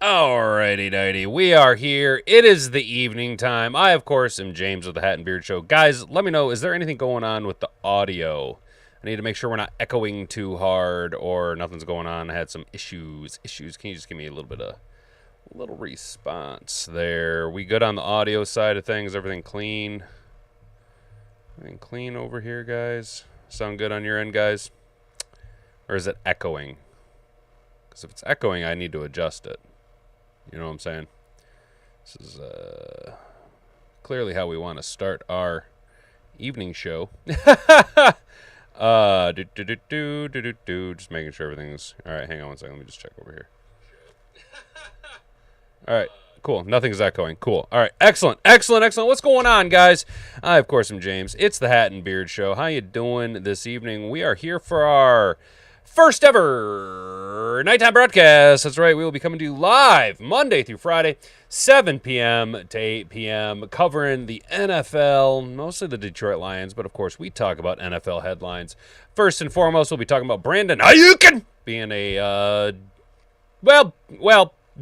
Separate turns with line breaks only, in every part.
Alrighty, nighty. We are here. It is the evening time. I, of course, am James of the Hat and Beard Show. Guys, let me know, is there anything going on with the audio? I need to make sure we're not echoing too hard or nothing's going on. I had some issues. Can you just give me a little response there? We good on the audio side of things? Everything clean? Everything clean over here, guys? Sound good on your end, guys? Or is it echoing? Because if it's echoing, I need to adjust it. You know what I'm saying? This is clearly how we want to start our evening show. Just making sure everything's... All right, hang on one second. Let me just check over here. All right, cool. Nothing's echoing. Cool. All right, excellent. What's going on, guys? I, of course, am James. It's the Hat and Beard Show. How you doing this evening? We are here for our first ever nighttime broadcast. That's right. We will be coming to you live Monday through Friday, 7 p.m. to 8 p.m., covering the NFL, mostly the Detroit Lions, but of course we talk about NFL headlines. First and foremost, we'll be talking about Brandon Aiyuk being a,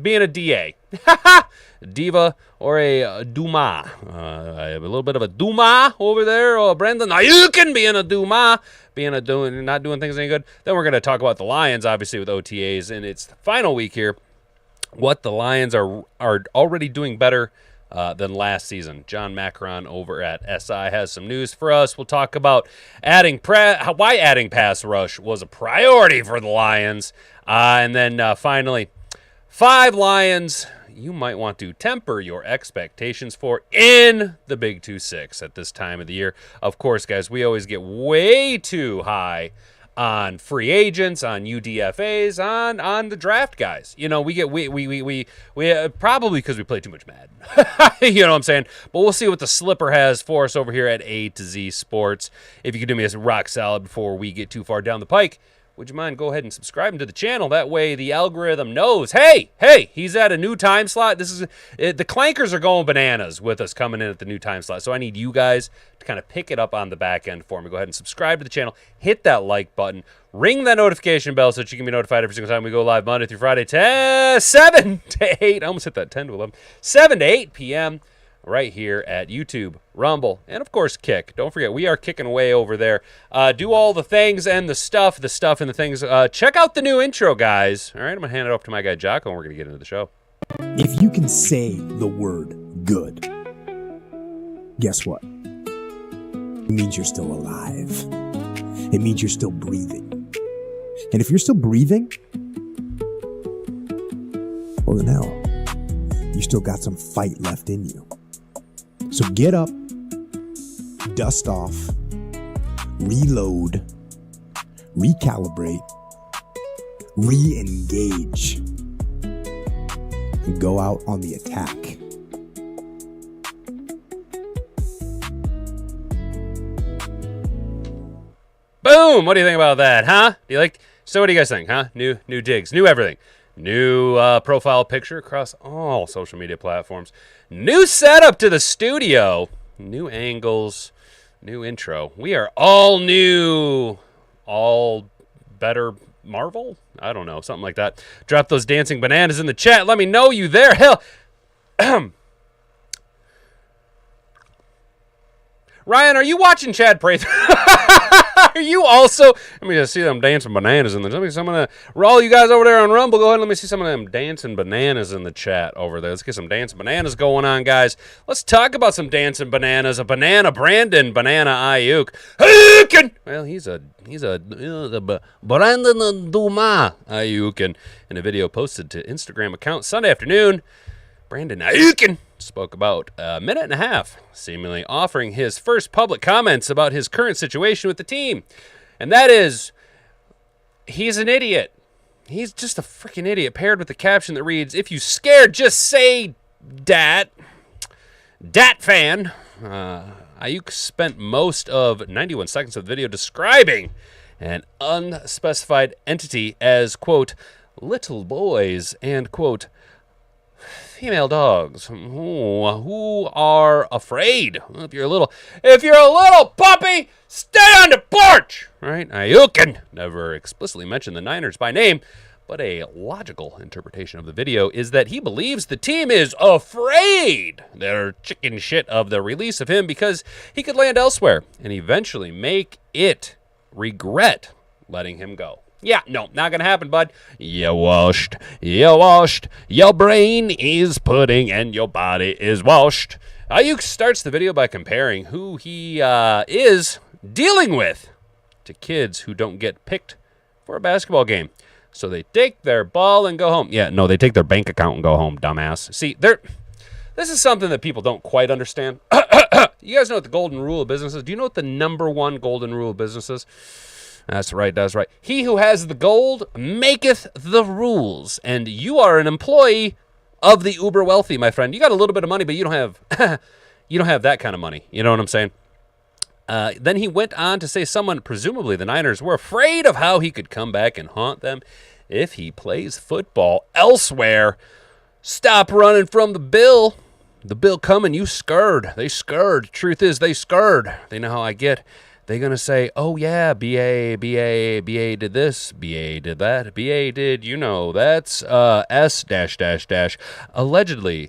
being a DA. Diva or a Duma. I have a little bit of a Duma over there. Or Brandon Aiyuk being a Duma. Not doing things any good. Then we're going to talk about the Lions, obviously, with OTAs, and it's the final week here. What the Lions are already doing better than last season. John Macaron over at SI has some news for us. We'll talk about why adding pass rush was a priority for the Lions. And then finally, 5 Lions you might want to temper your expectations for in the Big 2-6 at this time of the year. Of course, guys, we always get way too high on free agents, on UDFAs, on the draft guys. You know, we probably because we play too much Madden. You know what I'm saying? But we'll see what the Slipper has for us over here at A to Z Sports. If you could do me a rock solid before we get too far down the pike, would you mind go ahead and subscribing to the channel? That way the algorithm knows, hey, he's at a new time slot. The clankers are going bananas with us coming in at the new time slot. So I need you guys to kind of pick it up on the back end for me. Go ahead and subscribe to the channel. Hit that like button. Ring that notification bell so that you can be notified every single time we go live Monday through Friday, 7 to 8. I almost hit that 10 to 11. 7 to 8 p.m. right here at YouTube, Rumble, and of course Kick. Don't forget, we are kicking away over there. Do all the things and the stuff and the things. Check out the new intro, guys. All right, I'm going to hand it off to my guy Jocko, and we're going to get into the show.
If you can say the word good, guess what? It means you're still alive. It means you're still breathing. And if you're still breathing, well then hell, you still got some fight left in you. So get up, dust off, reload, recalibrate, re-engage, and go out on the attack.
Boom! What do you think about that, huh? So what do you guys think, huh? New digs, new everything. New profile picture across all social media platforms. New setup to the studio. New angles. New intro. We are all new. All better Marvel? I don't know. Something like that. Drop those dancing bananas in the chat. Let me know you there. Hell. Ryan, are you watching Chad Prather? Are you also? Let me just see them dancing bananas in the. All you guys over there on Rumble, go ahead and let me see some of them dancing bananas in the chat over there. Let's get some dancing bananas going on, guys. Let's talk about some dancing bananas. A banana Brandon, banana Aiyuk. Well, he's a Brandon Duma Aiyuk, and in a video posted to Instagram account Sunday afternoon, Brandon Aiyuk spoke about a minute and a half, seemingly offering his first public comments about his current situation with the team. And that is, he's an idiot. He's just a freaking idiot, paired with the caption that reads, if you scared, just say dat. Dat fan. Aiyuk spent most of 91 seconds of the video describing an unspecified entity as, quote, little boys and, quote, female dogs who are afraid. If you're a little puppy, stay on the porch. Right? Aiyuk never explicitly mentioned the Niners by name, But a logical interpretation of the video is that he believes the team is afraid they're chicken shit of the release of him because he could land elsewhere and eventually make it regret letting him go. Yeah, no, not going to happen, bud. You washed. Your brain is pudding and your body is washed. Aiyuk starts the video by comparing who he is dealing with to kids who don't get picked for a basketball game. So they take their ball and go home. Yeah, no, they take their bank account and go home, dumbass. See, this is something that people don't quite understand. You guys know what the golden rule of business is? Do you know what the number one golden rule of business is? That's right. He who has the gold maketh the rules. And you are an employee of the uber wealthy, my friend. You got a little bit of money, but you don't have that kind of money. You know what I'm saying? Then he went on to say someone, presumably the Niners, were afraid of how he could come back and haunt them if he plays football elsewhere. Stop running from the bill. The bill coming, you scared. They scared. Truth is, they scared. They know how I get. They're going to say, oh, yeah, BA did this, BA did that, BA did, that's S .. Allegedly.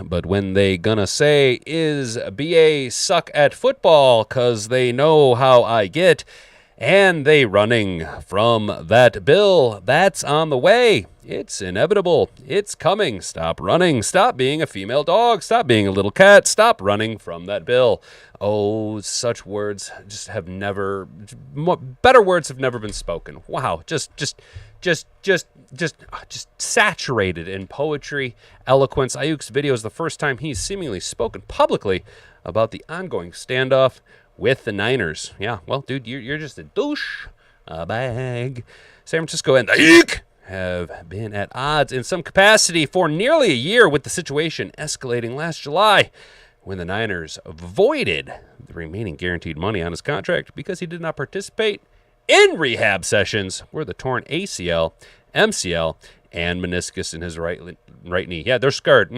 But when they going to say, is BA suck at football because they know how I get, and they running from that bill, that's on the way. It's inevitable. It's coming. Stop running. Stop being a female dog. Stop being a little cat. Stop running from that bill. Oh, such words just have never, better words have never been spoken. Wow, just saturated in poetry, eloquence. Aiyuk's video is the first time he's seemingly spoken publicly about the ongoing standoff with the Niners. Yeah, well, dude, you're just a douche bag. San Francisco and Aiyuk have been at odds in some capacity for nearly a year, with the situation escalating last July when the Niners voided the remaining guaranteed money on his contract because he did not participate in rehab sessions where the torn ACL, MCL, and meniscus in his right knee. Yeah, they're scared.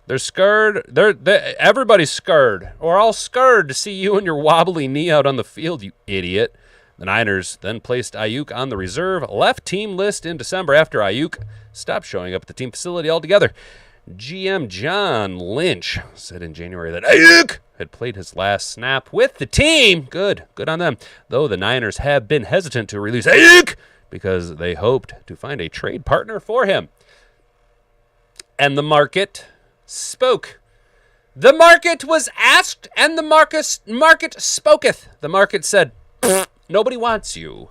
They're scared. Everybody's scared. Or all scared to see you and your wobbly knee out on the field, you idiot. The Niners then placed Aiyuk on the reserve left team list in December after Aiyuk stopped showing up at the team facility altogether. GM John Lynch said in January that Aiyuk had played his last snap with the team. Good on them. Though the Niners have been hesitant to release Aiyuk because they hoped to find a trade partner for him. And the market spoke. The market was asked, and the market spoketh. The market said, nobody wants you.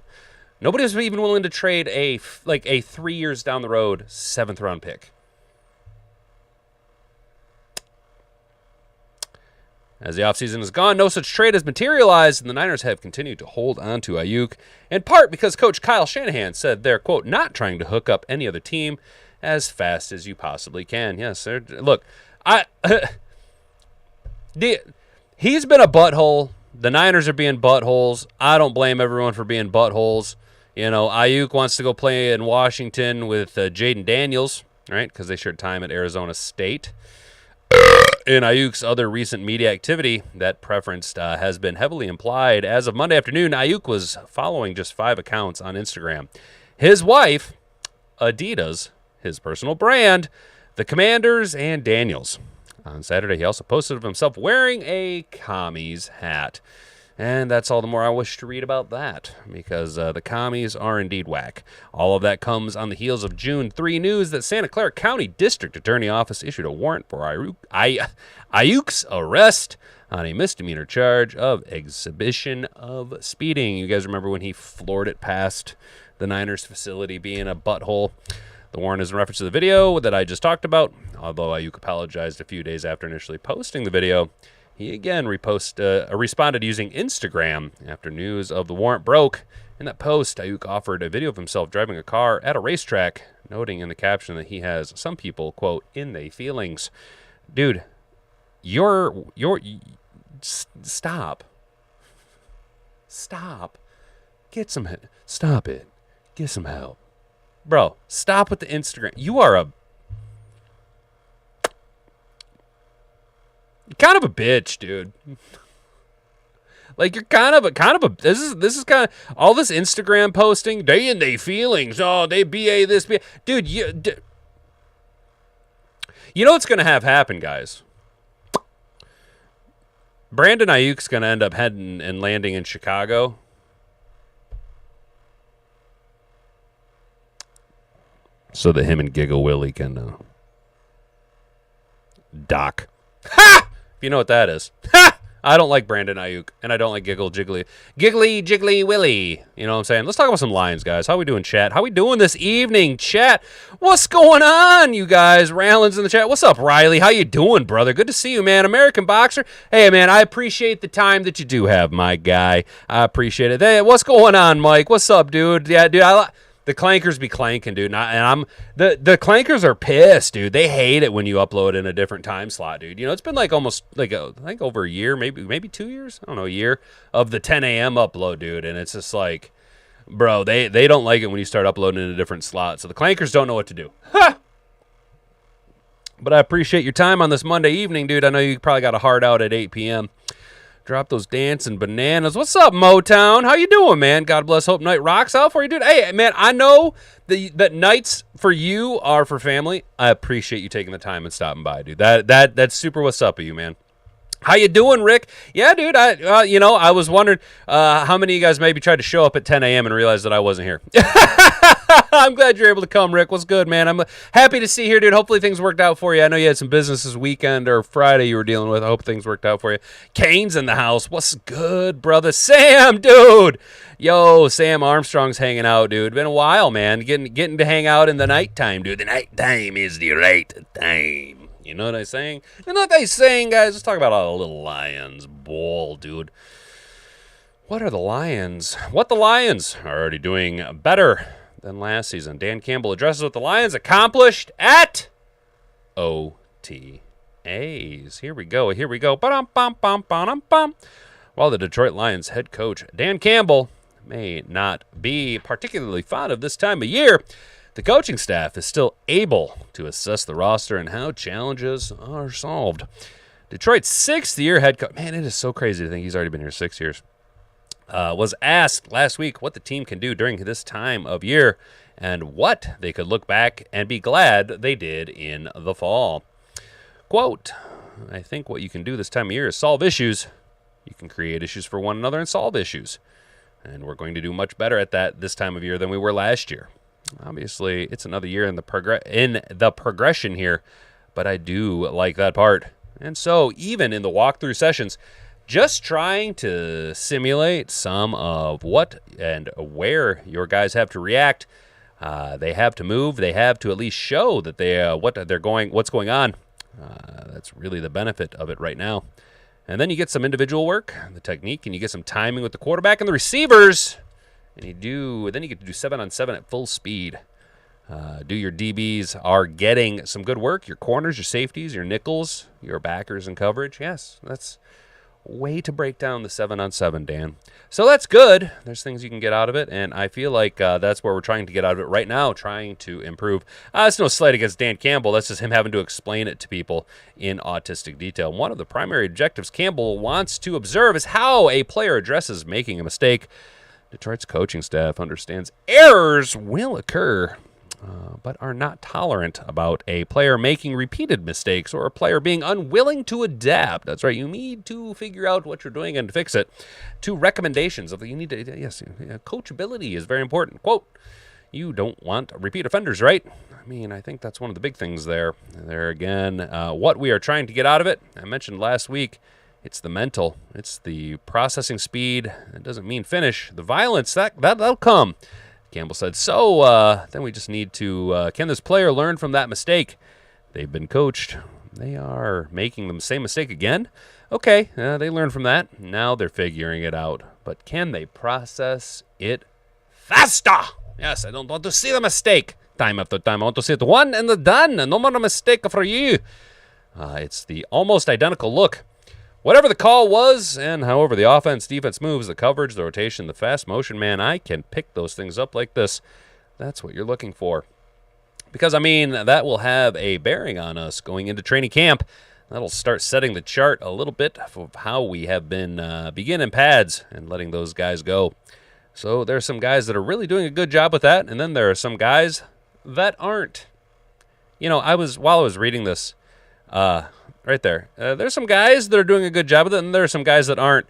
Nobody was even willing to trade a 3 years down the road 7th round pick. As the offseason is gone, no such trade has materialized, and the Niners have continued to hold on to Aiyuk, in part because Coach Kyle Shanahan said they're, quote, not trying to hook up any other team as fast as you possibly can. Yes, sir. Look, he's been a butthole. The Niners are being buttholes. I don't blame everyone for being buttholes. Aiyuk wants to go play in Washington with Jaden Daniels, right, because they shared time at Arizona State. In Aiyuk's other recent media activity, that preference has been heavily implied. As of Monday afternoon, Aiyuk was following just 5 accounts on Instagram. His wife, Adidas, his personal brand, the Commanders, and Daniels. On Saturday, he also posted of himself wearing a commies hat. And that's all the more I wish to read about that, because the commies are indeed whack. All of that comes on the heels of June 3 news that Santa Clara County District Attorney Office issued a warrant for Aiyuk's arrest on a misdemeanor charge of exhibition of speeding. You guys remember when he floored it past the Niners facility being a butthole? The warrant is in reference to the video that I just talked about, although Aiyuk apologized a few days after initially posting the video. He again responded using Instagram after news of the warrant broke. In that post, Aiyuk offered a video of himself driving a car at a racetrack, noting in the caption that he has some people, quote, in they feelings. Dude, stop. Get some help. Stop it. Get some help. Bro, stop with the Instagram. You are kind of a bitch, dude. Like you're kind of a. This is kind of all this Instagram posting. They and they feelings. Oh, they BA this, BA. Dude. You know what's gonna have happen, guys. Brandon Aiyuk's gonna end up heading and landing in Chicago. So that him and Giggle Willie can dock. Ha! If you know what that is. Ha! I don't like Brandon Aiyuk, and I don't like Giggly Willie. You know what I'm saying? Let's talk about some Lions, guys. How we doing, chat? How we doing this evening, chat? What's going on, you guys? Rallin's in the chat. What's up, Riley? How you doing, brother? Good to see you, man. American Boxer. Hey, man, I appreciate the time that you do have, my guy. I appreciate it. Hey, what's going on, Mike? What's up, dude? Yeah, dude, the clankers be clanking, dude. The clankers are pissed, dude. They hate it when you upload in a different time slot, dude. You know, it's been like almost like I think over a year, maybe 2 years. I don't know, a year of the 10 a.m. upload, dude. And it's just like, bro, they don't like it when you start uploading in a different slot. So the clankers don't know what to do. Ha! But I appreciate your time on this Monday evening, dude. I know you probably got a hard out at 8 p.m. Drop those dancing bananas. What's up, Motown? How you doing, man? God bless. Hope night rocks out for you, dude. Hey, man, I know that nights for you are for family. I appreciate you taking the time and stopping by, dude. That's super what's up with you, man. How you doing, Rick? Yeah, dude. I was wondering how many of you guys maybe tried to show up at 10 a.m. and realized that I wasn't here. I'm glad you're able to come, Rick. What's good, man? I'm happy to see you here, dude. Hopefully things worked out for you. I know you had some business this weekend or Friday you were dealing with. I hope things worked out for you. Kane's in the house. What's good, brother? Sam, dude. Yo, Sam Armstrong's hanging out, dude. Been a while, man. Getting to hang out in the nighttime, dude. The nighttime is the right time. You know what I'm saying? You know what I'm saying, guys? Let's talk about all the little Lions ball, dude. What are the Lions? What the Lions are already doing better than last season. Dan Campbell addresses what the Lions accomplished at OTAs. Here we go. Ba-dum-bum-bum-bum-bum. While the Detroit Lions head coach Dan Campbell may not be particularly fond of this time of year, the coaching staff is still able to assess the roster and how challenges are solved. Detroit's sixth-year head coach, man, it is so crazy to think he's already been here 6 years, was asked last week what the team can do during this time of year and what they could look back and be glad they did in the fall. Quote, I think what you can do this time of year is solve issues. You can create issues for one another and solve issues. And we're going to do much better at that this time of year than we were last year. Obviously, it's another year in the progression here, but I do like that part. And so, even in the walkthrough sessions, just trying to simulate some of what and where your guys have to react. They have to move. They have to at least show that what's going on. That's really the benefit of it right now. And then you get some individual work, the technique, and you get some timing with the quarterback and the receivers. And then you get to do 7-on-7 at full speed. Your DBs are getting some good work. Your corners, your safeties, your nickels, your backers and coverage. Yes, that's way to break down the 7-on-7, Dan. So that's good. There's things you can get out of it, and I feel like that's where we're trying to get out of it right now, trying to improve. It's no slight against Dan Campbell. That's just him having to explain it to people in autistic detail. One of the primary objectives Campbell wants to observe is how a player addresses making a mistake. Detroit's coaching staff understands errors will occur, but are not tolerant about a player making repeated mistakes or a player being unwilling to adapt. That's right. You need to figure out what you're doing and fix it. 2 recommendations of you need to, coachability is very important. Quote, you don't want repeat offenders, right? I mean, I think that's one of the big things there. There again, what we are trying to get out of it. I mentioned last week, it's the mental. It's the processing speed. It doesn't mean finish. The violence, that'll come. Campbell said, so then we just need to, can this player learn from that mistake? They've been coached. They are making the same mistake again. Okay, they learned from that. Now they're figuring it out. But can they process it faster? Yes, I don't want to see the mistake time after time. I want to see it one and the done. No more mistake for you. It's the almost identical look. Whatever the call was, and however the offense, defense moves, the coverage, the rotation, the fast motion, man, I can pick those things up like this. That's what you're looking for. Because, I mean, that will have a bearing on us going into training camp. That'll start setting the chart a little bit of how we have been beginning pads and letting those guys go. So there's some guys that are really doing a good job with that, and then there are some guys that aren't. You know, while I was reading this, right there, there's some guys that are doing a good job with it, and there are some guys that aren't.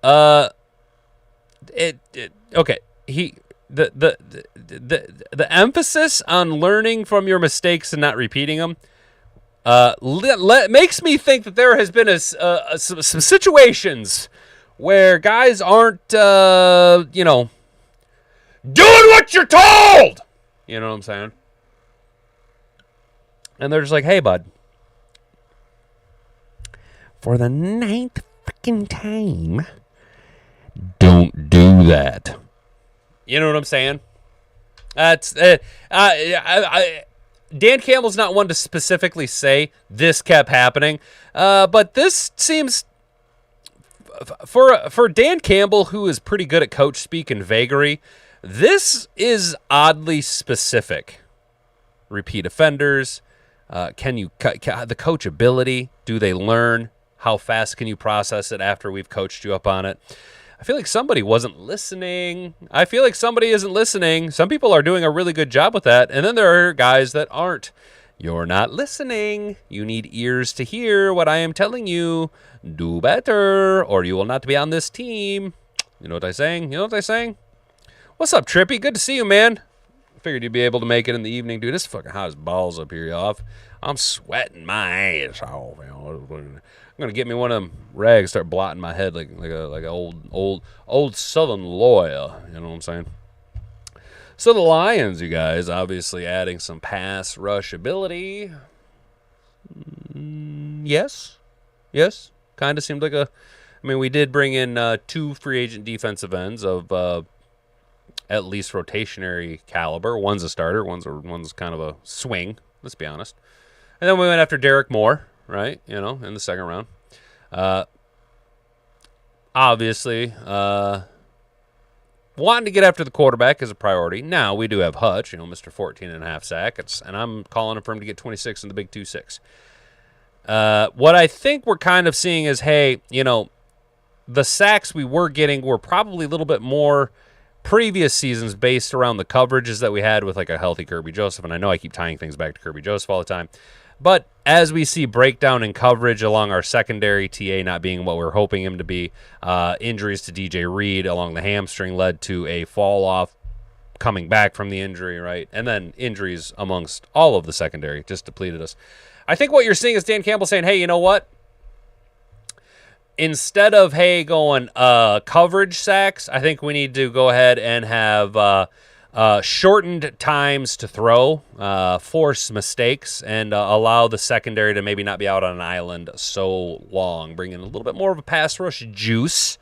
Okay. The emphasis on learning from your mistakes and not repeating them makes me think that there has been some situations where guys aren't, doing what you're told. You know what I'm saying? And they're just like, hey, bud, for the 9th freaking time, don't do that. You know what I'm saying? That's Dan Campbell's not one to specifically say this kept happening, but this seems for Dan Campbell, who is pretty good at coach speak and vagary, this is oddly specific. Repeat offenders. Can you the coachability? Do they learn? How fast can you process it after we've coached you up on it? I feel like somebody wasn't listening. I feel like somebody isn't listening. Some people are doing a really good job with that, and then there are guys that aren't. You're not listening. You need ears to hear what I am telling you. Do better, or you will not be on this team. You know what I'm saying? What's up, Trippy? Good to see you, man. Figured you'd be able to make it in the evening, dude. It's fucking hot as balls up here, y'all. I'm sweating my ass off. I'm gonna get me one of them rags, start blotting my head like an old Southern lawyer. You know what I'm saying? So the Lions, you guys, obviously adding some pass rush ability. Yes, kind of seemed like a. I mean, we did bring in 2 free agent defensive ends of at least rotationary caliber. One's a starter, one's kind of a swing. Let's be honest. And then we went after Derek Moore, right? You know, in the second round. Obviously, wanting to get after the quarterback is a priority. Now, we do have Hutch, Mr. 14.5 sack, and I'm calling for him to get 26 in the big 2-6. What I think we're kind of seeing is, hey, the sacks we were getting were probably a little bit more previous seasons based around the coverages that we had with like a healthy Kirby Joseph, and I know I keep tying things back to Kirby Joseph all the time. But as we see breakdown in coverage along our secondary, TA not being what we're hoping him to be, injuries to DJ Reed along the hamstring led to a fall off coming back from the injury, right? And then injuries amongst all of the secondary just depleted us. I think what you're seeing is Dan Campbell saying, hey, you know what? Instead of, hey, going coverage sacks, I think we need to go ahead and have shortened times to throw, force mistakes, and allow the secondary to maybe not be out on an island so long. Bring in a little bit more of a pass rush juice.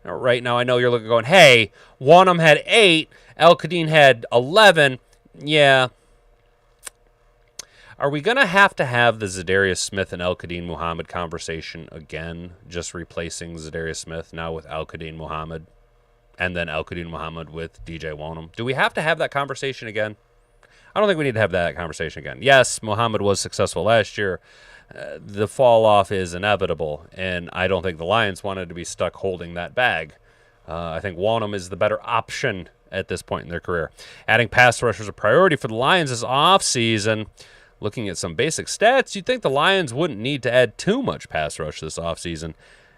Right now, I know you're looking going, hey, Wanham had 8, El-Kadin had 11. Yeah. Are we going to have the Zadarius Smith and El-Kadin Muhammad conversation again, just replacing Zadarius Smith now with El-Kadin Muhammad, and then El-Kadin Muhammad with DJ Wanham? Do we have to have that conversation again? I don't think we need to have that conversation again. Yes, Muhammad was successful last year. The fall-off is inevitable, and I don't think the Lions wanted to be stuck holding that bag. I think Wanham is the better option at this point in their career. Adding pass rushers a priority for the Lions this offseason. Looking at some basic stats, you'd think the Lions wouldn't need to add too much pass rush this offseason.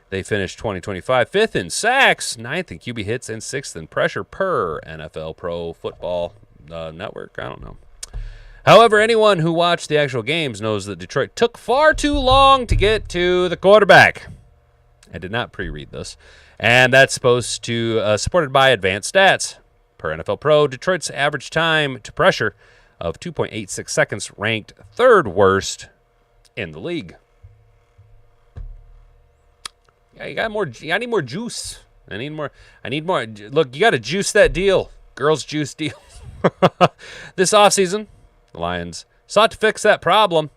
They finished 2025 5th in sacks, 9th in QB hits, and 6th in pressure per NFL Pro Football Network. I don't know. However, anyone who watched the actual games knows that Detroit took far too long to get to the quarterback. I did not pre-read this. And that's supposed to supported by advanced stats. Per NFL Pro, Detroit's average time to pressure of 2.86 seconds, ranked 3rd worst in the league. Yeah, I need more juice. I need more. Look, you got to juice that deal. Girls juice deal. This offseason, the Lions sought to fix that problem.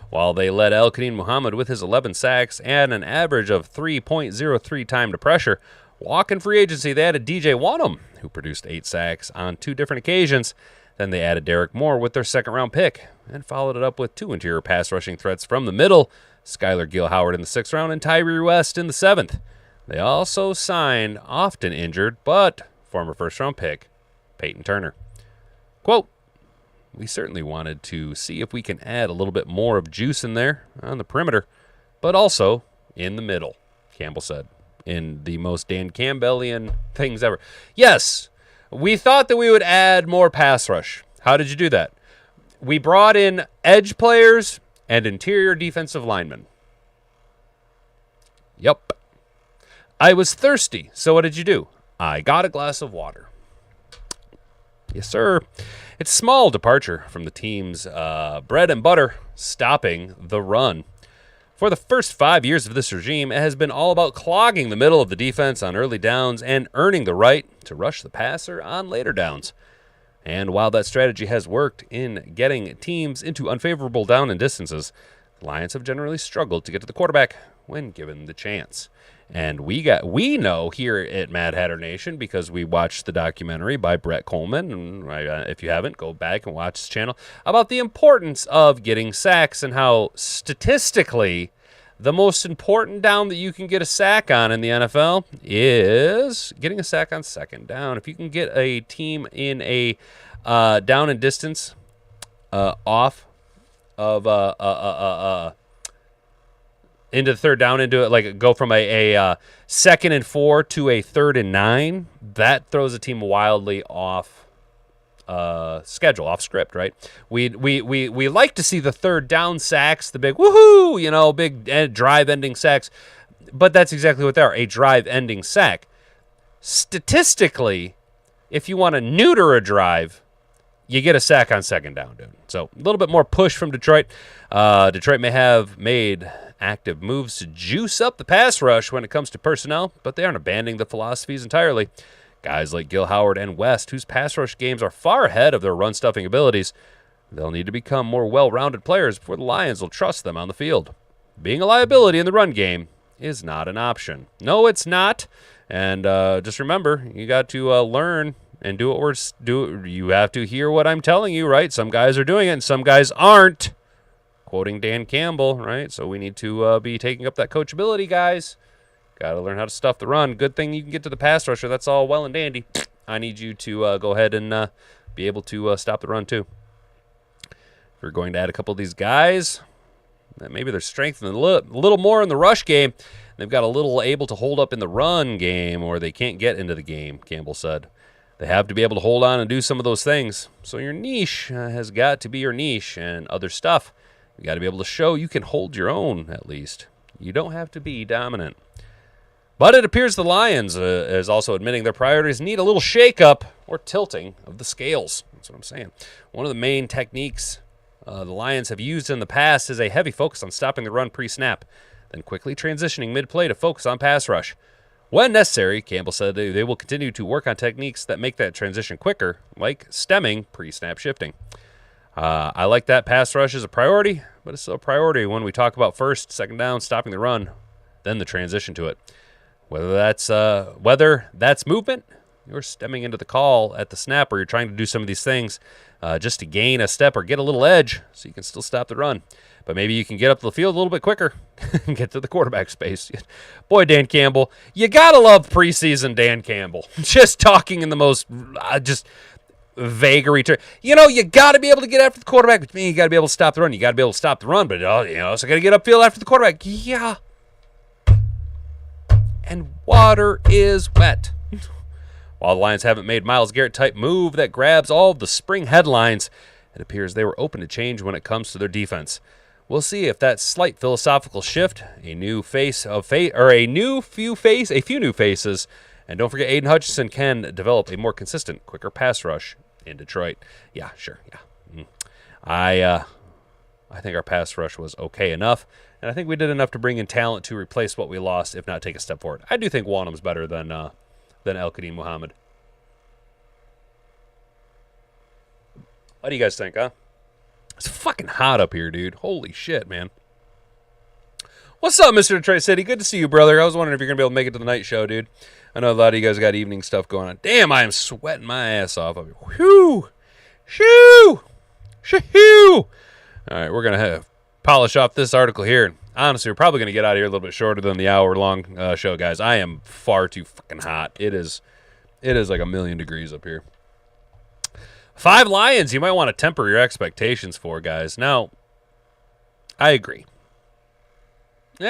While they led El-Kadin Muhammad with his 11 sacks and an average of 3.03 time to pressure, walk-in free agency, they added DJ Wanham, who produced 8 sacks on 2 different occasions. Then they added Derek Moore with their 2nd-round pick. and followed it up with 2 interior pass rushing threats from the middle, Skylar Gill-Howard in the 6th round and Tyree West in the 7th. They also signed, often injured, but former first-round pick, Peyton Turner. Quote, "We certainly wanted to see if we can add a little bit more of juice in there on the perimeter, but also in the middle," Campbell said, in the most Dan Campbellian things ever. Yes, we thought that we would add more pass rush. How did you do that? We brought in edge players and interior defensive linemen. Yep. I was thirsty, so what did you do? I got a glass of water. Yes, sir. It's a small departure from the team's bread and butter, stopping the run. For the first 5 years of this regime, it has been all about clogging the middle of the defense on early downs and earning the right to rush the passer on later downs. And while that strategy has worked in getting teams into unfavorable down and distances, the Lions have generally struggled to get to the quarterback when given the chance. And we know here at Mad Hatter Nation, because we watched the documentary by Brett Coleman, and if you haven't, go back and watch his channel, about the importance of getting sacks and how statistically the most important down that you can get a sack on in the NFL is getting a sack on second down. If you can get a team in a down and distance off of into the third down, into it, like go from a 2nd and 4 to a 3rd and 9, that throws a team wildly off schedule, off script, right? We like to see the third down sacks, the big woohoo, big drive-ending sacks, but that's exactly what they are, a drive-ending sack. Statistically, if you want to neuter a drive, you get a sack on second down, dude. So a little bit more push from Detroit. Detroit may have made active moves to juice up the pass rush when it comes to personnel, but they aren't abandoning the philosophies entirely. Guys like Gill-Howard and West, whose pass rush games are far ahead of their run-stuffing abilities, they'll need to become more well-rounded players before the Lions will trust them on the field. Being a liability in the run game is not an option. No, it's not. And just remember, you got to learn and do what we're doing. You have to hear what I'm telling you, right? Some guys are doing it and some guys aren't. Quoting Dan Campbell, right? So we need to be taking up that coachability, guys. Got to learn how to stuff the run. Good thing you can get to the pass rusher. That's all well and dandy. I need you to go ahead and be able to stop the run too. If you're going to add a couple of these guys, that maybe they're strengthened a little more in the rush game. They've got a little able to hold up in the run game, or they can't get into the game, Campbell said. They have to be able to hold on and do some of those things. So your niche has got to be your niche, and other stuff, you got to be able to show you can hold your own, at least. You don't have to be dominant. But it appears the Lions is also admitting their priorities need a little shake-up or tilting of the scales. That's what I'm saying. One of the main techniques the Lions have used in the past is a heavy focus on stopping the run pre-snap, then quickly transitioning mid-play to focus on pass rush. When necessary, Campbell said they will continue to work on techniques that make that transition quicker, like stemming pre-snap shifting. I like that pass rush is a priority, but it's still a priority when we talk about first, second down, stopping the run, then the transition to it. Whether that's movement, you're stemming into the call at the snap, or you're trying to do some of these things just to gain a step or get a little edge so you can still stop the run. But maybe you can get up the field a little bit quicker and get to the quarterback space. Boy, Dan Campbell, you got to love preseason Dan Campbell. Just talking in the most just vagary term. You got to be able to get after the quarterback, which means you got to be able to stop the run. You got to be able to stop the run, but also got to get upfield after the quarterback. Yeah. And water is wet. While the Lions haven't made Myles Garrett-type move that grabs all of the spring headlines, it appears they were open to change when it comes to their defense. We'll see if that slight philosophical shift, a few new faces, and don't forget Aiden Hutchinson can develop a more consistent, quicker pass rush in Detroit. Yeah, sure, yeah. I think our pass rush was okay enough, and I think we did enough to bring in talent to replace what we lost, if not take a step forward. I do think Wanham's better than El-Kadim Muhammad. What do you guys think, huh? It's fucking hot up here, dude. Holy shit, man. What's up, Mr. Detroit City? Good to see you, brother. I was wondering if you're going to be able to make it to the night show, dude. I know a lot of you guys got evening stuff going on. Damn, I am sweating my ass off up here. Whew. Shoo! Shoo! All right, we're going to polish off this article here. Honestly, we're probably going to get out of here a little bit shorter than the hour-long show, guys. I am far too fucking hot. It is like 1,000,000 degrees up here. 5 Lions you might want to temper your expectations for, guys. Now, I agree. We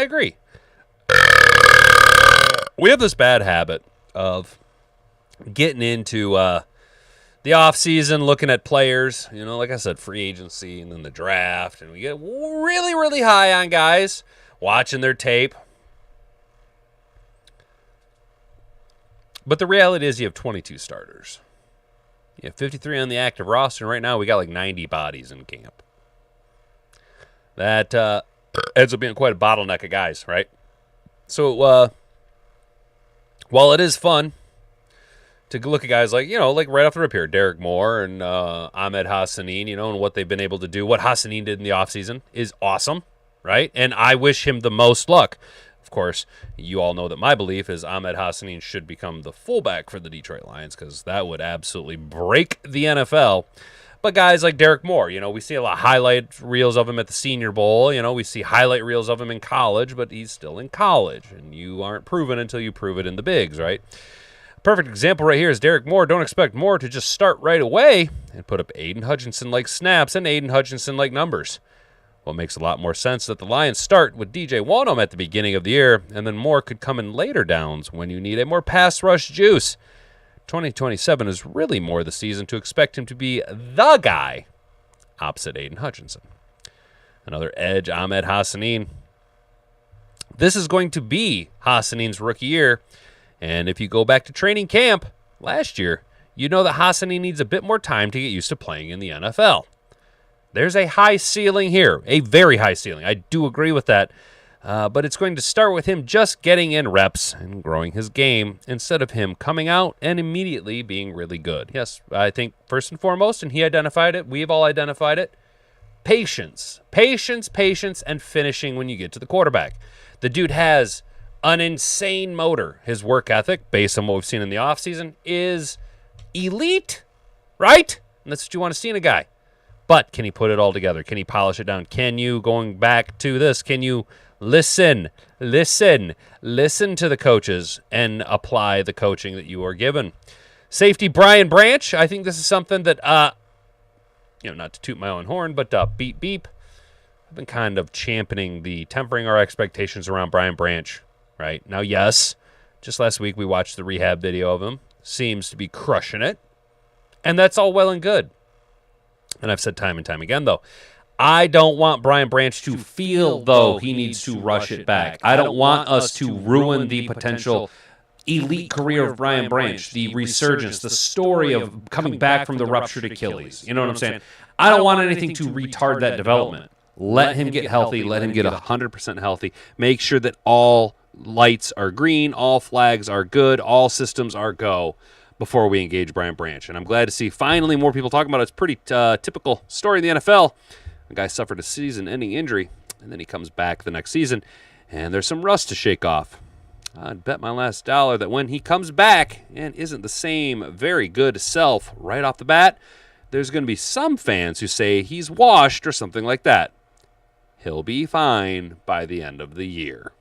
have this bad habit of getting into the offseason, looking at players, like I said, free agency and then the draft, and we get really, really high on guys, watching their tape. But the reality is you have 22 starters. You have 53 on the active roster, and right now we got like 90 bodies in camp. That ends up being quite a bottleneck of guys, right? So while it is fun to look at guys like right off the rip here, Derek Moore and Ahmed Hassanin, and what they've been able to do. What Hassanin did in the offseason is awesome, right? And I wish him the most luck. Of course, you all know that my belief is Ahmed Hassanin should become the fullback for the Detroit Lions because that would absolutely break the NFL. But guys like Derek Moore, we see a lot of highlight reels of him at the Senior Bowl. We see highlight reels of him in college, but he's still in college, and you aren't proven until you prove it in the bigs, right? Perfect example right here is Derek Moore. Don't expect Moore to just start right away and put up Aiden Hutchinson-like snaps and Aiden Hutchinson-like numbers. What makes a lot more sense that the Lions start with DJ Wonnum at the beginning of the year, and then Moore could come in later downs when you need a more pass rush juice. 2027 is really more the season to expect him to be the guy opposite Aiden Hutchinson. Another edge, Ahmed Hassanin. This is going to be Hassanin's rookie year, and if you go back to training camp last year, you know that Hassanin needs a bit more time to get used to playing in the NFL. There's a high ceiling here, a very high ceiling. I do agree with that. But it's going to start with him just getting in reps and growing his game instead of him coming out and immediately being really good. Yes, I think first and foremost, and he identified it, we've all identified it, patience. Patience, and finishing when you get to the quarterback. The dude has an insane motor. His work ethic, based on what we've seen in the offseason, is elite, right? And that's what you want to see in a guy. But can he put it all together? Can he polish it down? Can you, going back to this, can you listen to the coaches and apply the coaching that you are given? Safety Brian Branch, I think this is something that, not to toot my own horn, but beep, beep. I've been kind of championing the tempering our expectations around Brian Branch, right? Now, yes, just last week we watched the rehab video of him. Seems to be crushing it. And that's all well and good. And I've said time and time again, though, I don't want Brian Branch to feel, though, he needs to rush it back. I don't want us to ruin the potential elite career of Brian Branch, the resurgence, the story of coming back from the ruptured Achilles. You know what I'm saying? I don't want anything to retard that development. Let him get healthy. Let him get 100% healthy. Make sure that all lights are green, all flags are good, all systems are go before we engage Brian Branch. And I'm glad to see finally more people talking about it. It's a pretty typical story in the NFL. The guy suffered a season-ending injury, and then he comes back the next season, and there's some rust to shake off. I'd bet my last dollar that when he comes back and isn't the same very good self right off the bat, there's going to be some fans who say he's washed or something like that. He'll be fine by the end of the year.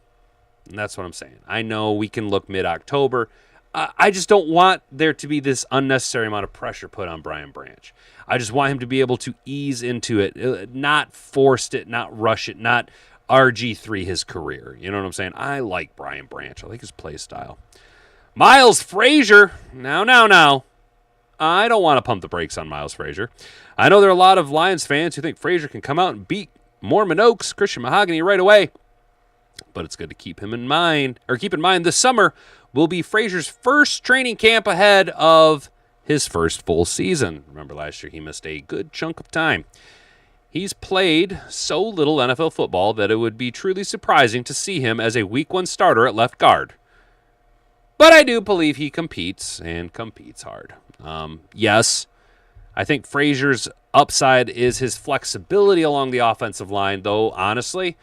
And that's what I'm saying. I know we can look mid-October. I just don't want there to be this unnecessary amount of pressure put on Brian Branch. I just want him to be able to ease into it, not forced it, not rush it, not RG3 his career. You know what I'm saying? I like Brian Branch. I like his play style. Miles Frazier. Now. I don't want to pump the brakes on Miles Frazier. I know there are a lot of Lions fans who think Frazier can come out and beat Mormon Oaks, Christian Mahogany right away. But it's good to keep in mind this summer will be Frazier's first training camp ahead of his first full season. Remember last year he missed a good chunk of time. He's played so little NFL football that it would be truly surprising to see him as a week 1 starter at left guard. But I do believe he competes, and competes hard. Yes, I think Frazier's upside is his flexibility along the offensive line, though honestly,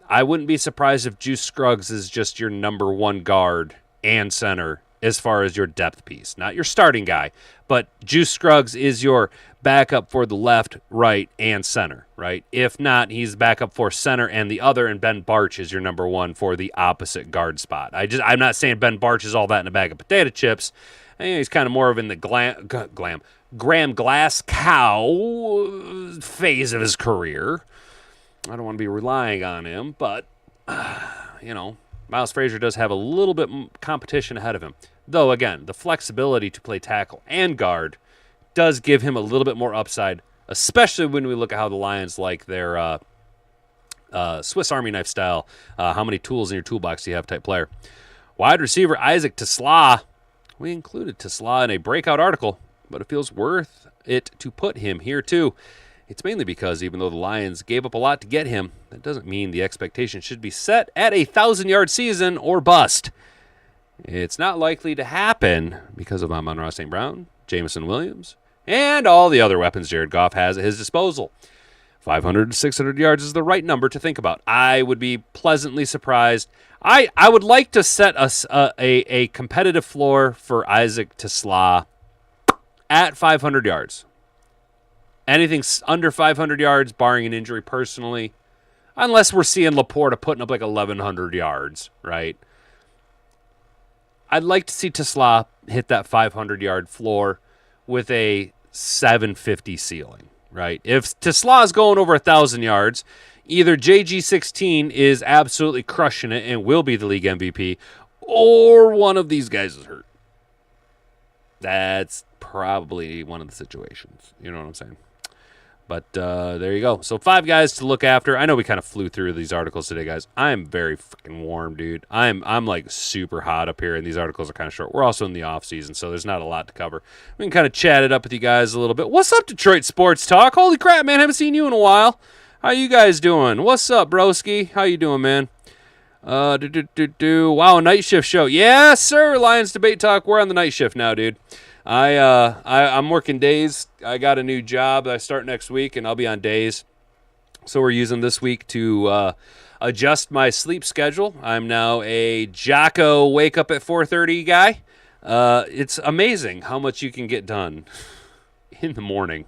I wouldn't be surprised if Juice Scruggs is just your number 1 guard and center as far as your depth piece. Not your starting guy, but Juice Scruggs is your backup for the left, right, and center, right? If not, he's backup for center and the other, and Ben Barch is your number one for the opposite guard spot. I'm not saying Ben Barch is all that in a bag of potato chips. He's kind of more of in the Graham Glasgow phase of his career. I don't want to be relying on him, but, Miles Frazier does have a little bit competition ahead of him. Though, again, the flexibility to play tackle and guard does give him a little bit more upside, especially when we look at how the Lions like their Swiss Army knife style, how many tools in your toolbox do you have type player. Wide receiver Aiyuk Tesla. We included Tesla in a breakout article, but it feels worth it to put him here too. It's mainly because even though the Lions gave up a lot to get him, that doesn't mean the expectation should be set at a 1,000-yard season or bust. It's not likely to happen because of Amon-Ra St. Brown, Jameson Williams, and all the other weapons Jared Goff has at his disposal. 500 to 600 yards is the right number to think about. I would be pleasantly surprised. I would like to set a competitive floor for Aiyuk Tesla at 500 yards. Anything under 500 yards, barring an injury personally, unless we're seeing Laporta putting up like 1,100 yards, right? I'd like to see Tesla hit that 500-yard floor with a 750 ceiling, right? If Tesla is going over 1,000 yards, either JG16 is absolutely crushing it and will be the league MVP, or one of these guys is hurt. That's probably one of the situations. You know what I'm saying? But there you go. So 5 guys to look after. I know we kind of flew through these articles today, guys. I'm very freaking warm, dude. I'm like super hot up here, and these articles are kind of short. We're also in the off season, so there's not a lot to cover. We can kind of chat it up with you guys a little bit. What's up, Detroit Sports Talk? Holy crap, man. Haven't seen you in a while. How you guys doing? What's up, broski? How you doing, man? Wow, night shift show. Yes, sir. Lions Debate Talk. We're on the night shift now, dude. I'm working days. I got a new job. I start next week, and I'll be on days. So we're using this week to adjust my sleep schedule. I'm now a Jocko wake up at 4:30 guy. It's amazing how much you can get done in the morning.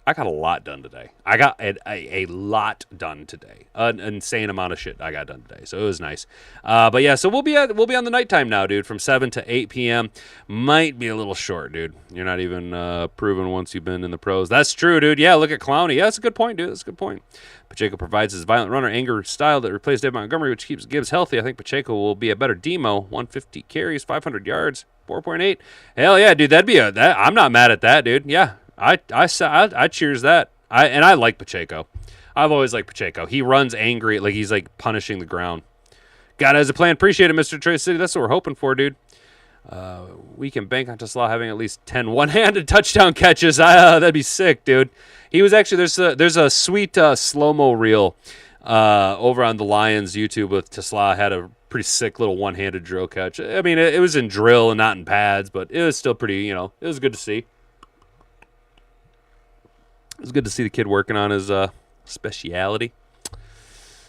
I got a lot done today. I got a lot done today. An insane amount of shit I got done today. So it was nice. But yeah, so we'll be on the nighttime now, dude, from 7 to 8 p.m. Might be a little short, dude. You're not even proven once you've been in the pros. That's true, dude. Yeah, look at Clowney. Yeah, that's a good point, dude. That's a good point. Pacheco provides his violent runner anger style that replaced David Montgomery, which keeps Gibbs healthy. I think Pacheco will be a better demo. 150 carries, 500 yards, 4.8. Hell yeah, dude. I'm not mad at that, dude. Yeah. I cheers that. I like Pacheco. I've always liked Pacheco. He runs angry, like he's like punishing the ground. Got it as a plan. Appreciate it, Mr. Trace City. That's what we're hoping for, dude. We can bank on Tesla having at least 10 one-handed touchdown catches. That'd be sick, dude. He was actually there's a sweet slow-mo reel over on the Lions YouTube with Tesla. Had a pretty sick little one-handed drill catch. I mean, it was in drill and not in pads, but it was still pretty. It was good to see. It was good to see the kid working on his speciality.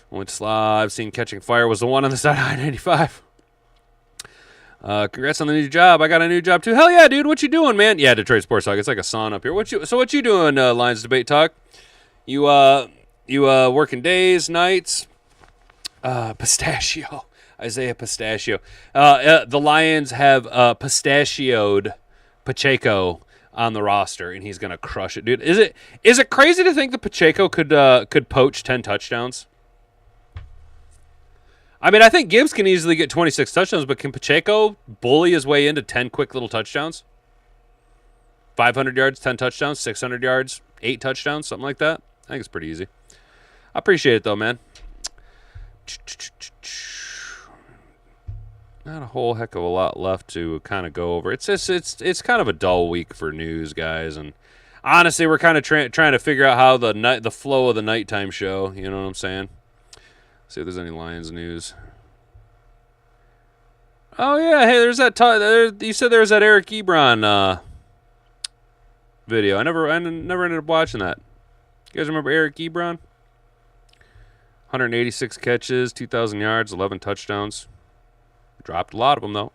Which I've seen catching fire was the one on the side of I-95. Congrats on the new job. I got a new job too. Hell yeah, dude. What you doing, man? Yeah, Detroit Sports Talk. It's like a sauna up here. What you doing, Lions Debate Talk? You working days, nights? Pistachio. Isaiah Pistachio. The Lions have pistachioed Pacheco on the roster, and he's gonna crush it, dude. Is it crazy to think that Pacheco could poach 10 touchdowns? I mean, I think Gibbs can easily get 26 touchdowns, but can Pacheco bully his way into 10 quick little touchdowns? 500 yards, 10 touchdowns, 600 yards, 8 touchdowns, something like that. I think it's pretty easy. I appreciate it though, man. Not a whole heck of a lot left to kind of go over. It's kind of a dull week for news, guys, and honestly, we're kind of trying to figure out how the flow of the nighttime show. You know what I'm saying? See if there's any Lions news. Oh yeah, hey, there's that. You said there was that Eric Ebron video. I never ended up watching that. You guys remember Eric Ebron? 186 catches, 2,000 yards, 11 touchdowns. Dropped a lot of them, though.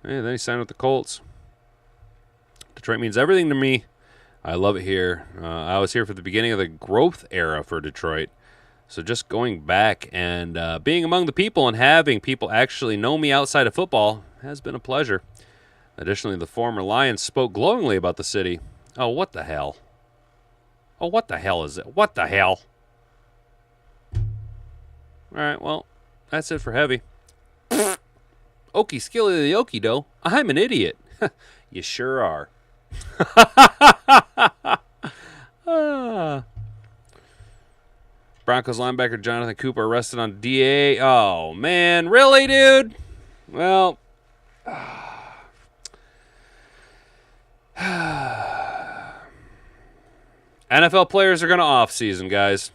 And then he signed with the Colts. Detroit means everything to me. I love it here. I was here for the beginning of the growth era for Detroit. So just going back and being among the people and having people actually know me outside of football has been a pleasure. Additionally, the former Lions spoke glowingly about the city. Oh, what the hell? Oh, what the hell is it? What the hell? All right, well, that's it for heavy. Okie skilly the okie dough. I'm an idiot. You sure are. Broncos linebacker Jonathan Cooper arrested on DA. Oh, man. Really, dude? Well, NFL players are going to off-season, guys.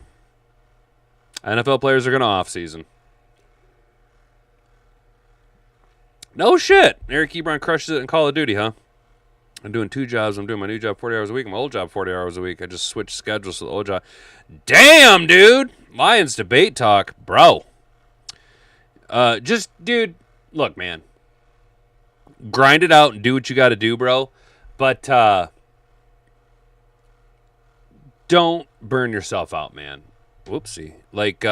NFL players are going to off-season. No shit. Eric Ebron crushes it in Call of Duty, huh? I'm doing 2 jobs. I'm doing my new job 40 hours a week, my old job 40 hours a week. I just switched schedules to the old job. Damn, dude. Lions debate talk. Bro. Dude, look, man. Grind it out and do what you got to do, bro. But don't burn yourself out, man. Whoopsie. Like,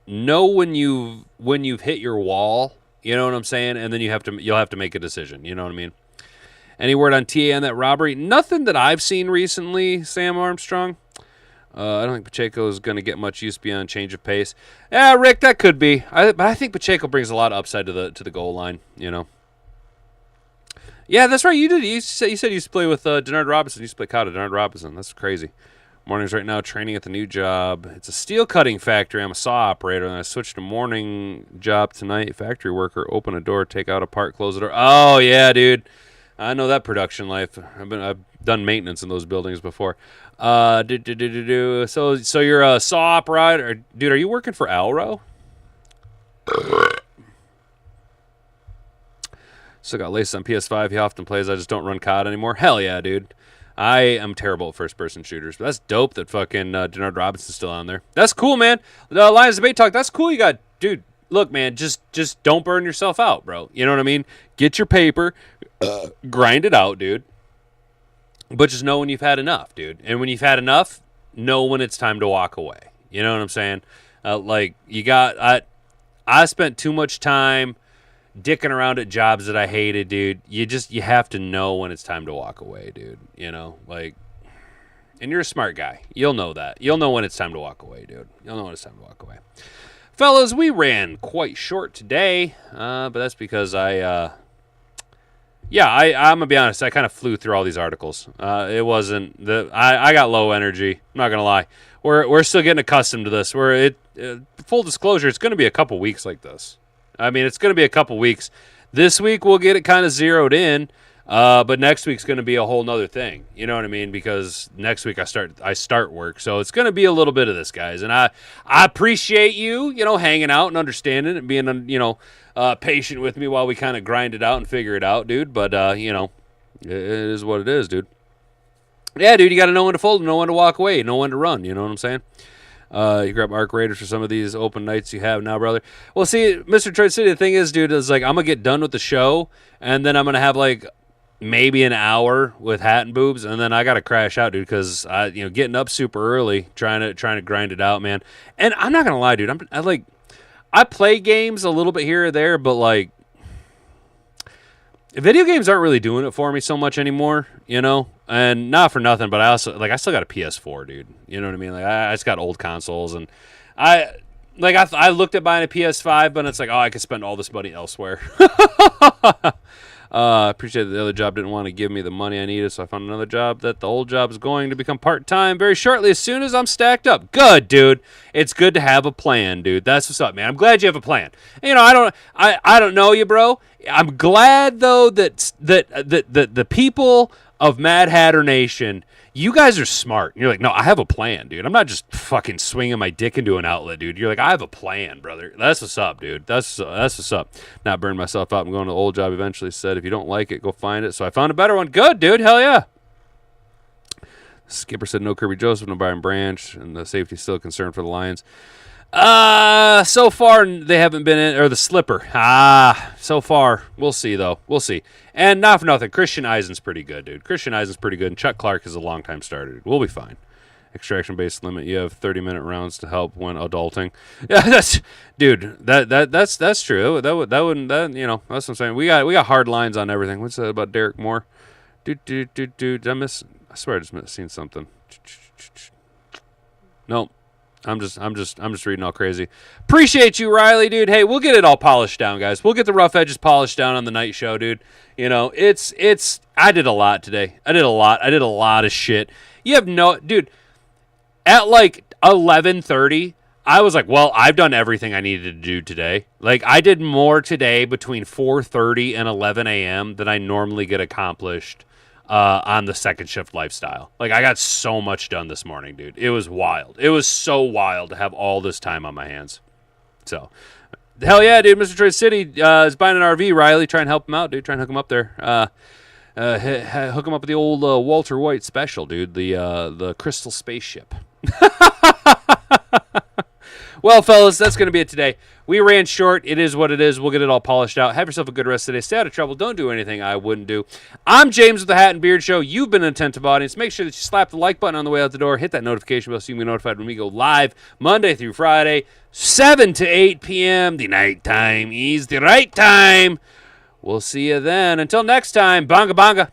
know when you've hit your wall, you know what I'm saying? And then you'll have to make a decision, you know what I mean? Any word on TA on that robbery? Nothing that I've seen recently, Sam Armstrong. I don't think Pacheco is going to get much use beyond change of pace. Yeah, Rick, that could be. But I think Pacheco brings a lot of upside to the goal line, you know. Yeah, that's right. You did. You said you used to play with Denard Robinson. You used to play Kata, Denard Robinson. That's crazy. Mornings right now, training at the new job. It's a steel cutting factory. I'm a saw operator, and I switched to morning job tonight. Factory worker, open a door, take out a part, close a door. Oh yeah, dude. I know that production life. I've done maintenance in those buildings before. So you're a saw operator, dude. Are you working for Alro? Still got laces on PS5. He often plays. I just don't run COD anymore. Hell yeah, dude. I am terrible at first-person shooters. But that's dope that fucking Denard Robinson's still on there. That's cool, man. The Lions Debate Talk. That's cool. You got, dude. Look, man. Just don't burn yourself out, bro. You know what I mean? Get your paper, grind it out, dude. But just know when you've had enough, dude. And when you've had enough, know when it's time to walk away. You know what I'm saying? I spent too much time dicking around at jobs that I hated, dude. You have to know when it's time to walk away, dude. You know, like, and you're a smart guy. You'll know that. You'll know when it's time to walk away, dude. You'll know when it's time to walk away. Fellas, we ran quite short today, but that's because I'm gonna be honest. I kind of flew through all these articles. It wasn't I got low energy. I'm not gonna lie. We're still getting accustomed to this. Full disclosure, it's gonna be a couple weeks like this. I mean, it's gonna be a couple weeks. This week we'll get it kind of zeroed in, but next week's gonna be a whole nother thing. You know what I mean? Because next week I start work, so it's gonna be a little bit of this, guys. And I appreciate you hanging out and understanding and being patient with me while we kind of grind it out and figure it out, dude. But, it is what it is, dude. Yeah, dude, you got to know when to fold and know when to walk away, know when to run. You know what I'm saying? You grab Arc Raiders for some of these open nights you have now, brother. Well, see, Mr. Detroit City, the thing is, dude, is like I'm going to get done with the show, and then I'm going to have like maybe an hour with Hat and Boobs, and then I got to crash out, dude, because getting up super early, trying to grind it out, man. And I'm not going to lie, dude, I play games a little bit here or there, but, like, video games aren't really doing it for me so much anymore, And not for nothing, but I still got a PS4, dude. You know what I mean? Like, I just got old consoles, and I looked at buying a PS5, but it's like, oh, I could spend all this money elsewhere. Appreciate that the other job didn't want to give me the money I needed, so I found another job that the old job is going to become part-time very shortly as soon as I'm stacked up. Good, dude. It's good to have a plan, dude. That's what's up, man. I'm glad you have a plan. I don't know you, bro. I'm glad, though, that the people of Mad Hatter Nation, you guys are smart. You're like, no, I have a plan, dude. I'm not just fucking swinging my dick into an outlet, dude. You're like, I have a plan, brother. That's what's up, dude. That's what's up. Not burn myself out. I'm going to the old job eventually. Said, if you don't like it, go find it. So I found a better one. Good, dude. Hell yeah. Skipper said no Kirby Joseph, no Byron Branch, and the safety's still a concern for the Lions. So far they haven't been in, or the slipper. So far we'll see though. We'll see. And not for nothing, Christian Eisen's pretty good, dude. Christian Eisen's pretty good, and Chuck Clark is a long-time starter. Dude. We'll be fine. Extraction-based limit. You have 30-minute rounds to help when adulting. Yeah, that's dude. That's true. That's what I'm saying. We got hard lines on everything. What's that about Derek Moore? Dude. Did I miss? I swear I just seen something. Nope. I'm just reading all crazy. Appreciate you, Riley, dude. Hey, we'll get it all polished down, guys. We'll get the rough edges polished down on the night show, dude. You know, I did a lot today. I did a lot of shit. You have no, dude. At like 11:30, I was like, well, I've done everything I needed to do today. Like, I did more today between 4:30 and 11 a.m. than I normally get accomplished on the second shift lifestyle. Like, I got so much done this morning, dude. It was wild. It was so wild to have all this time on my hands. So, hell yeah, dude. Mr. Trade City is buying an RV. Riley, try and help him out, dude. Try and hook him up there. Hook him up with the old Walter White special, dude. The Crystal Spaceship. Well, fellas, that's going to be it today. We ran short. It is what it is. We'll get it all polished out. Have yourself a good rest of the day. Stay out of trouble. Don't do anything I wouldn't do. I'm James with the Hat and Beard Show. You've been an attentive audience. Make sure that you slap the like button on the way out the door. Hit that notification bell so you can be notified when we go live Monday through Friday, 7 to 8 p.m. The night time is the right time. We'll see you then. Until next time, bonga bonga.